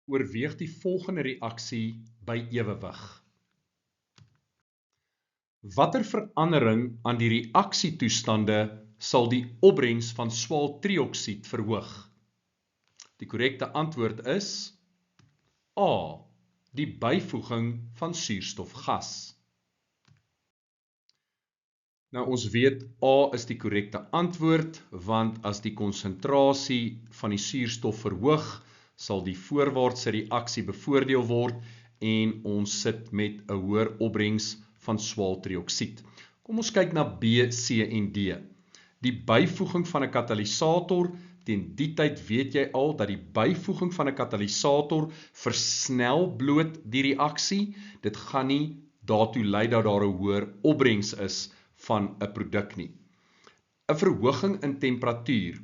Oorweeg die volgende reaksie by ewewig. Watter verandering aan die reaksietoestande sal die opbrengs van swaaltrioksied verhoog? Die korrekte antwoord is A. Die byvoeging van suurstofgas. Nou ons weet A is die korrekte antwoord, want as die konsentrasie van die suurstof verhoog, sal die voorwaartse reaksie bevoordeel word en ons sit met 'n hoër opbrengs van swaaltrioksied. Kom ons kyk na B, C en D. Die byvoeging van 'n katalisator, teen die tyd weet jy al dat die byvoeging van 'n katalisator versnel bloot die reaksie. Dit gaan nie daartoe lei dat daar 'n hoër opbrengs is van 'n produk nie. 'n Verhoging in temperatuur.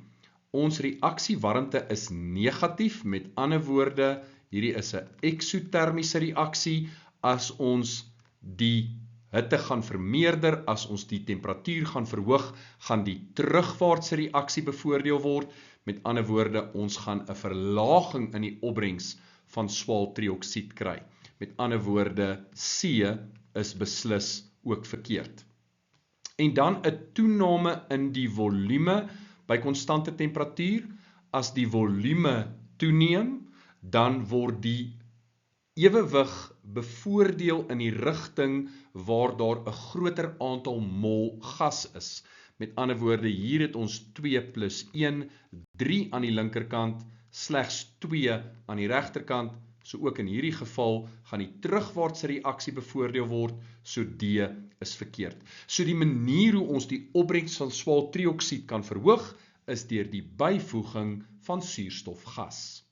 Ons reaksiewarmte is negatief, met ander woorde, hierdie is 'n eksotermiese reaksie. As ons die hitte gaan vermeerder, as ons die temperatuur gaan verhoog, gaan die terugwaartse reaksie bevoordeel word. Met ander woorde, ons gaan 'n verlaging in die opbrengs van swaaltrioksied kry. Met ander woorde, C is beslis ook verkeerd. En dan 'n toename in die volume by konstante temperatuur. As die volume toeneem, dan word die ewewig bevoordeel in die rigting waar daar 'n groter aantal mol gas is. Met ander woorde, hier het ons 2 plus 1, 3 aan die linkerkant, slegs 2 aan die regterkant. So ook in hierdie geval gaan die terugwaartse reaksie bevoordeel word, so D is verkeerd. So die manier hoe ons die opbrengs van swaaltrioksied kan verhoog, is deur die byvoeging van suurstofgas.